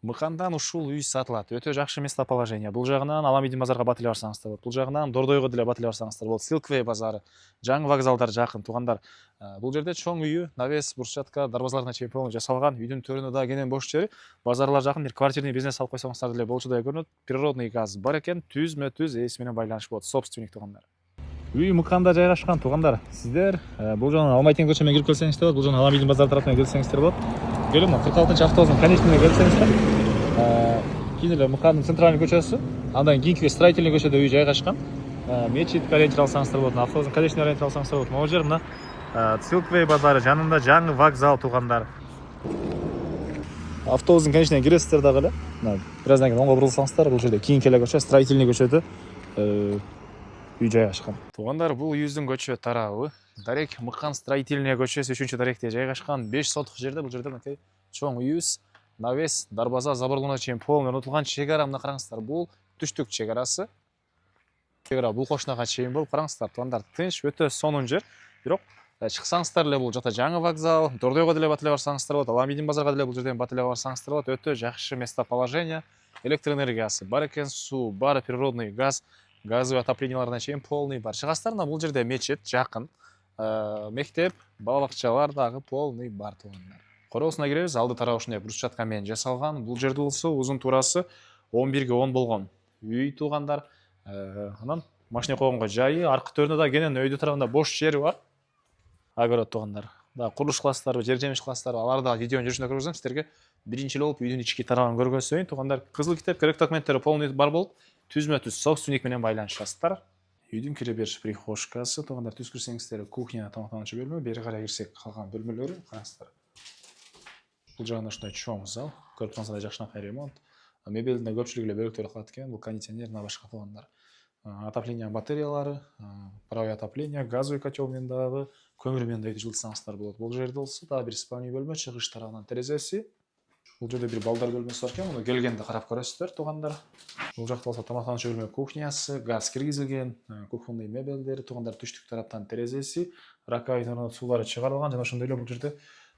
Мыкандан ушул үй сатылат. Өтө жакшы местоположение. Бул жагынан Аламидин базарга бат эле барсаңыздар болот. Бул жагынан Дордойго деле бат эле барсаңыздар болот. Силквей базары, жаңы вокзалдар жакын туугандар. Бул жерде чоң үйү, навес, брусчатка, дарбазаларына чейин полный жасалган. Үйдүн төрүнө да кенен бош жери. Базарлар жакын, бир квартирный бизнес алып койсоңуздар деле болчудай көрүнөт. Природный газ бар экен, түзмө-түз ээси менен байланыш болот. Собственник туугандар. Үй Мыканда жайгашкан туугандар. Сиздер бул жагынан Алмайтин көчө менен кирип келсеңиздер болот. Бул жагынан Аламидин базар тараптан келсеңиздер болот. Келем, 46-автобустун конечныйына келсеңиздер. Кийин эле Мыкандын центральный көчөсү, андан кийинки строительный көчөдө үй жайгашкан. Мечитке ориентир алсаңыздар болот, автобустун конечныйына ориентир алсаңыздар болот. Могу жер мына Силквей базары жанында жаңы вокзал туугандар. Автобустун конечныйына киресиздер дагы эле. Бираздан кийин оңго бурулсаңыздар, бул жерде кийинки эле көчө, строительный көчөдө үй жайгашкан. Туугандар, бул үйүбүздүн көчө тарабы Дарек Мыкан строительный көчөсү 3-чү даректе жайгашкан. 5 соток жерде, бул жерде мынакей чоң үйүбүз, навес, дарбаза, заборлууна чейин полный орнотулган. Чек ара мына караңыздар, бул түштүк чек арасы. Чек ара бул кошунага чейин болуп, караңыздар туугандар, тынч, өтө сонун жер. Бирок чыксаңыздар эле бул жакта жаңы вокзал, Дордойго деле бат эле барсаңыздар болот, Аламидин базарга деле бул жерден бат эле барсаңыздар болот. Өтө жакшы местоположение, электр энергиясы бар экен, суу бар, природный газ, газовый отопленияларына чейин полный бар. Чыгасыздар, бул жерде мечит жакын, мектеп, бала бакчалар дагы полный бар туугандар. Короосуна киребиз, алды тарабы ушундай брусчатка менен жасалган. Бул жерде болсо узун туурасы 11ге 10 болгон үй туугандар. Анан машина койгонго жайы, аркы төрүндө да кенен өйдө тарабында бош жери бар. Агород туугандар. Да курулуш класстары, жер жемиш класстары, аларды да видеонун жүрүшүндө көргөзөм сиздерге. Биринчи эле болуп үйдүн ички тарабын көргөзөйүн туугандар. Кызыл китеп, керек документтери полный бар болуп, түзмө-түз собственник менен байланышасыздар. Үйдүн киребериш прихожкасы туугандар, түз кирсеңиздер кухня, тамактануучу бөлмө, бери карай кирсек калган бөлмөлөрү караңыздар. Бул жагында ушундай чоң зал, көрүп турсаңыздар жакшынакай ремонт. Мебелдин да көпчүлүгү эле бөлөктөрү калат экен, бул кондиционер, мына башка туугандар. Отопление батареялары, паровое отопление, газовый котел менен дагы көмүр менен да үйдү жылытсаңыздар болот. Бул жерде болсо дагы бир спальный бөлмө, чыгыш тарабынан терезеси. Бул жерде бир балдар бөлмөсү бар экен, муну келгенде карап көрөсүздөр туугандар. Бул жакта болсо тамактануучу бөлмө, кухнясы, газ киргизилген, кухонный мебелдери туугандар, түштүк тараптан терезеси, раковина суулары чыгарылган жана ошондой эле бул жерде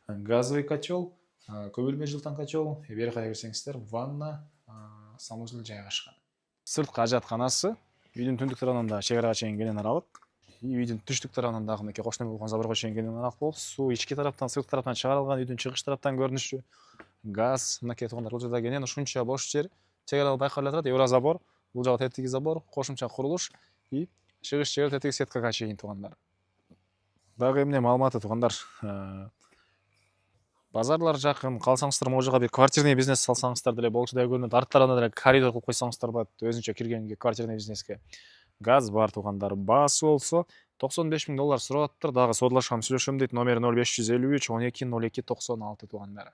газовый котел, көбөлмө жылытан котел, бери карай кирсеңиздер ванна, санузел жайгашкан. Сырткы ажатканасы, үйдүн түндүк тарабынан да чек арага чейин кенен аралык. Үйдүн түштүк тарабынан дагы мынакей кошуна болгон заборго чейин кенен аралык болуп, суу ички тараптан, сырткы тараптан чыгарылган, үйдүн чыгыш тараптан көрүнүшү, газ, мынакей туугандар, бул жерде кенен ушунча бош жер, чек аралык байкалып турат, Еврозабор, бул жагы тетиги забор, кошумча курулуш и чыгыш жери тетиги сеткага чейин туугандар. Дагы эмне маалыматы туугандар, базарлар жакын, калсаңыздар могу жака бир квартирный бизнес салсаңыздар деле болчудай көрүнөт. Арт тарабына деле коридор кылып койсоңуздар болот, өзүнчө киргенге квартирный бизнеске. Газ бар туугандар. Баасы болсо $95,000 сурап атыптыр. Дагы соодалашам, сүйлөшөм дейт. Номери 0553 12 02 96 туугандар.